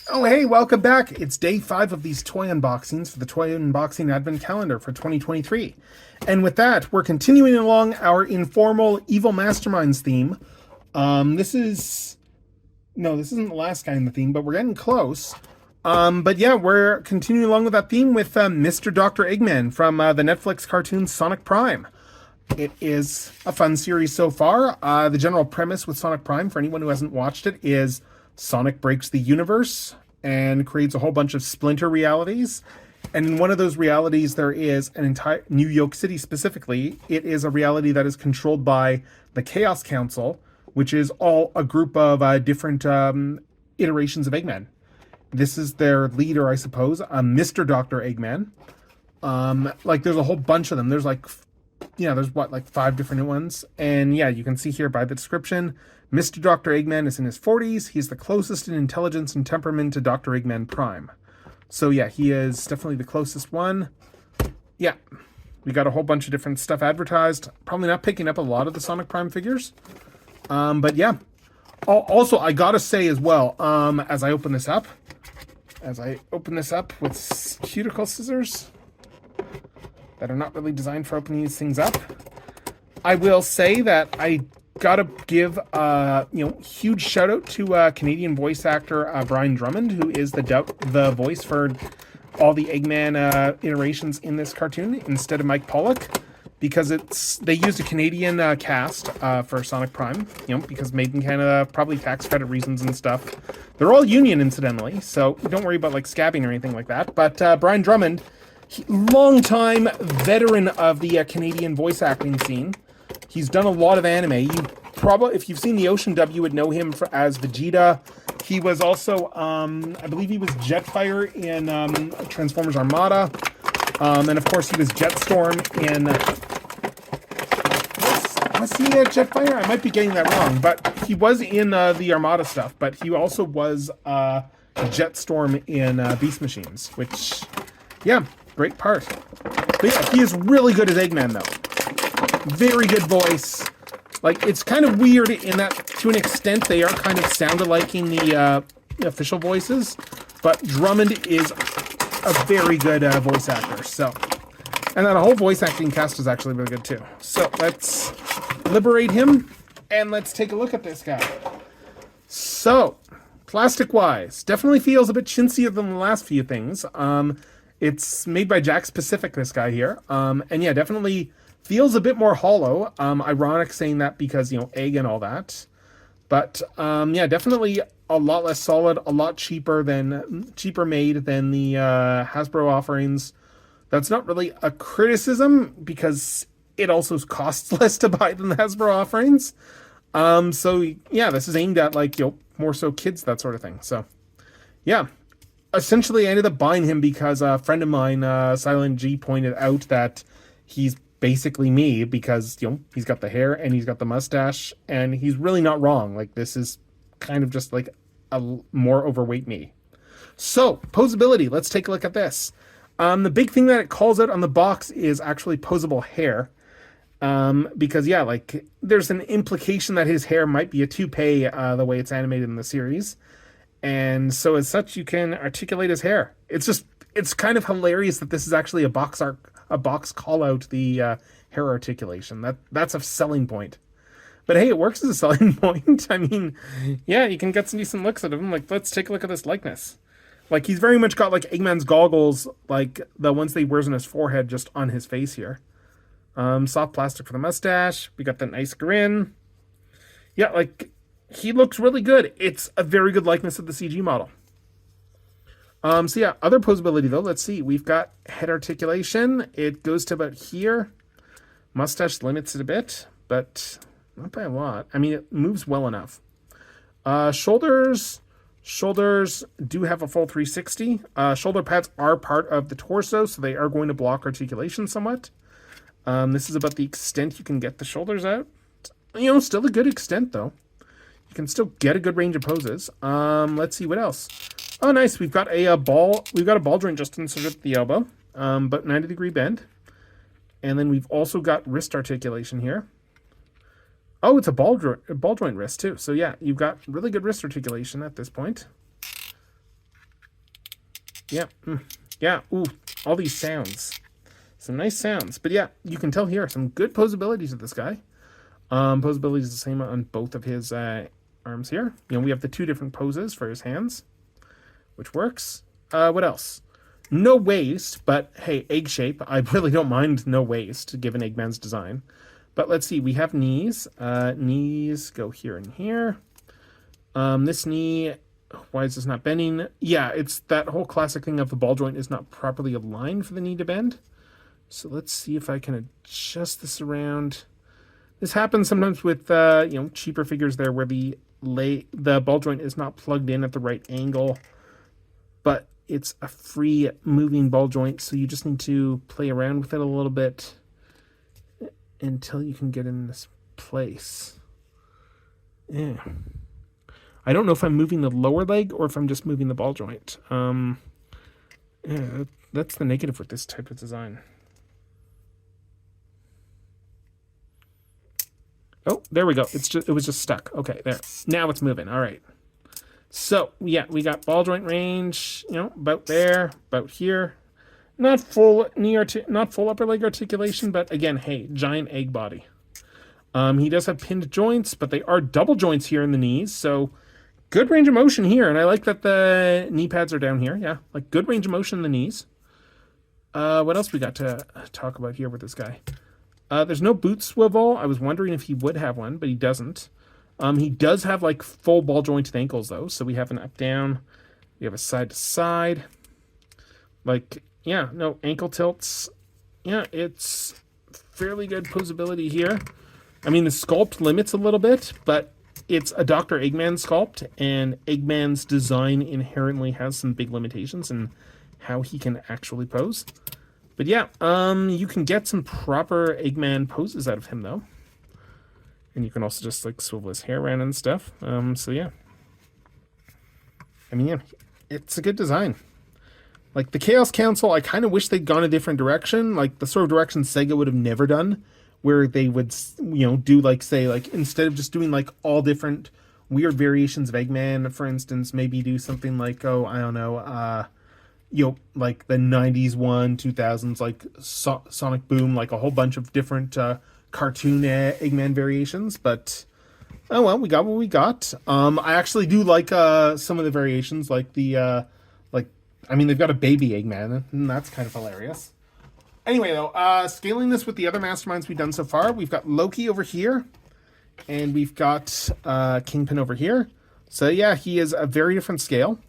Oh, hey, welcome back. It's day 5 of these toy unboxings for the Toy Unboxing Advent Calendar for 2023. And with that, we're continuing along our informal Evil Masterminds theme. This isn't the last guy in the theme, but we're getting close. But yeah, we're continuing along with that theme with Mr. Dr. Eggman from the Netflix cartoon Sonic Prime. It is a fun series so far. The general premise with Sonic Prime, for anyone who hasn't watched it, is Sonic breaks the universe and creates a whole bunch of splinter realities. And in one of those realities, there is an entire New York City specifically. It is a reality that is controlled by the Chaos Council, which is all a group of different iterations of Eggman. This is their leader, I suppose, Mr. Dr. Eggman. There's a whole bunch of them. There's there's 5 different ones. And yeah, you can see here by the description, Mr. Dr. Eggman is in his 40s. He's the closest in intelligence and temperament to Dr. Eggman Prime. So yeah, he is definitely the closest one. Yeah, we got a whole bunch of different stuff advertised. Probably not picking up a lot of the Sonic Prime figures. But yeah. Also, I gotta say as well, as I open this up with cuticle scissors that are not really designed for opening these things up, I will say that I gotta give huge shout out to Canadian voice actor Brian Drummond, who is the voice for all the Eggman iterations in this cartoon instead of Mike Pollock, because they used a Canadian cast for Sonic Prime, because made in Canada, probably tax credit reasons and stuff. They're all union, incidentally, so don't worry about scabbing or anything like that. But Brian Drummond, longtime veteran of the Canadian voice acting scene. He's done a lot of anime. If you've seen the Ocean Dub, you would know him as Vegeta. He was also, I believe he was Jetfire in Transformers Armada. And of course, he was Jetstorm in... Was he Jetfire? I might be getting that wrong, but he was in the Armada stuff. But he also was Jetstorm in Beast Machines, which, yeah, great part. But yeah, he is really good as Eggman, though. Very good voice. It's kind of weird in that, to an extent, they are kind of sound-alike-ing the official voices, but Drummond is a very good voice actor. So, and then the whole voice acting cast is actually really good too. So let's liberate him and let's take a look at this guy. So, plastic-wise, definitely feels a bit chintzier than the last few things. It's made by Jakks Pacific, this guy here, and yeah, definitely feels a bit more hollow. Ironic saying that because, egg and all that. But, yeah, definitely a lot less solid, a lot cheaper made than the Hasbro offerings. That's not really a criticism because it also costs less to buy than the Hasbro offerings. So, yeah, this is aimed at, more so kids, that sort of thing. So, yeah. Essentially, I ended up buying him because a friend of mine, Silent G, pointed out that he's basically me because, he's got the hair and he's got the mustache and he's really not wrong. This is kind of just a more overweight me. So, posability. Let's take a look at this. The big thing that it calls out on the box is actually posable hair. Because, yeah, there's an implication that his hair might be a toupee the way it's animated in the series. And so as such, you can articulate his hair. It's kind of hilarious that this is actually a box call out, the hair articulation. That's a selling point. But hey, it works as a selling point. I mean, yeah, you can get some decent looks at him. Let's take a look at this likeness. He's very much got Eggman's goggles, the ones that he wears on his forehead, just on his face here. Soft plastic for the mustache. We got the nice grin. Yeah, he looks really good. It's a very good likeness of the CG model. So yeah, other posability though, let's see. We've got head articulation. It goes to about here. Mustache limits it a bit, but not by a lot. I mean, it moves well enough. Shoulders do have a full 360. Shoulder pads are part of the torso, so they are going to block articulation somewhat. This is about the extent you can get the shoulders out. Still a good extent though. You can still get a good range of poses. Let's see what else. Oh, nice. We've got a ball joint just inserted at the elbow, but 90-degree bend. And then we've also got wrist articulation here. Oh, it's a ball joint wrist too. So yeah, you've got really good wrist articulation at this point. Yeah. Yeah. Ooh, all these sounds. Some nice sounds. But yeah, you can tell here some good posability to this guy. Posability is the same on both of his arms here. You know, we have the 2 different poses for his hands, which works. What else? No waist, but hey, egg shape. I really don't mind no waist, given Eggman's design. But let's see, we have knees. Knees go here and here. This knee, why is this not bending? Yeah, it's that whole classic thing of the ball joint is not properly aligned for the knee to bend. So let's see if I can adjust this around. This happens sometimes with cheaper figures there where the ball joint is not plugged in at the right angle, but it's a free moving ball joint, so you just need to play around with it a little bit until you can get in this place. Yeah. I don't know if I'm moving the lower leg or if I'm just moving the ball joint. Yeah, that's the negative with this type of design. Oh, there we go. It was just stuck. Okay, there. Now it's moving. All right. So, yeah, we got ball joint range, about there, about here. Not full not full upper leg articulation, but again, hey, giant egg body. He does have pinned joints, but they are double joints here in the knees, so good range of motion here. And I like that the knee pads are down here. Yeah, like good range of motion in the knees. What else we got to talk about here with this guy? There's no boot swivel. I was wondering if he would have one, but he doesn't. He does have like full ball jointed ankles though. So we have an up down, we have a side to side. Like, yeah, no ankle tilts. Yeah, it's fairly good posability here. I mean, the sculpt limits a little bit, but it's a Dr. Eggman sculpt, and Eggman's design inherently has some big limitations in how he can actually pose. But yeah, you can get some proper Eggman poses out of him though. And you can also just like swivel his hair around and stuff. So yeah. I mean, yeah, it's a good design. Like the Chaos Council, I kind of wish they'd gone a different direction. Like the sort of direction Sega would have never done, where they would, do like, say, like instead of just doing like all different weird variations of Eggman, for instance, maybe do something like, I don't know, like the 90s one, 2000s, like Sonic Boom, like a whole bunch of different cartoon Eggman variations, but oh well, we got what we got. I actually do like some of the variations, like the I mean, they've got a baby Eggman, and that's kind of hilarious. Anyway, though, scaling this with the other masterminds we've done so far, we've got Loki over here, and we've got Kingpin over here. So yeah, he is a very different scale.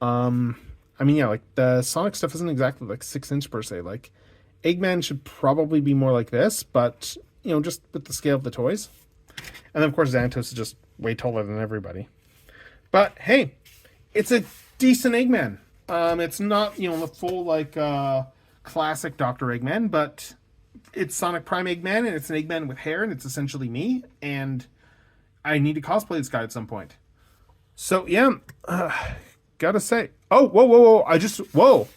I mean, yeah, like the Sonic stuff isn't exactly like 6-inch per se. Like Eggman should probably be more like this, but just with the scale of the toys. And then of course Xanatos is just way taller than everybody. But hey, it's a decent Eggman. It's not the full like classic Dr. Eggman, but it's Sonic Prime Eggman, and it's an Eggman with hair, and it's essentially me. And I need to cosplay this guy at some point. So yeah, gotta say, whoa! Whoa!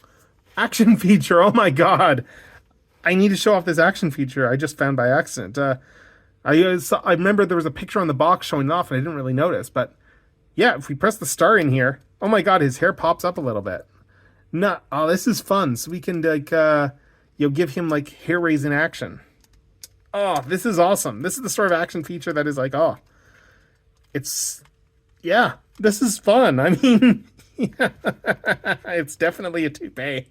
Action feature! Oh my god! I need to show off this action feature I just found by accident. I remember there was a picture on the box showing it off, and I didn't really notice. But yeah, if we press the star in here, oh my god, his hair pops up a little bit. Oh, this is fun. So we can like give him like hair raising action. Oh, this is awesome. This is the sort of action feature that is like, this is fun. I mean, it's definitely a toupee.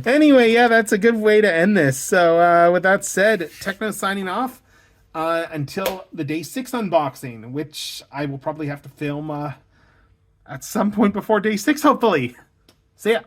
Anyway, yeah, that's a good way to end this. So with that said, Techno signing off until the day 6 unboxing, which I will probably have to film at some point before day 6, hopefully. See ya.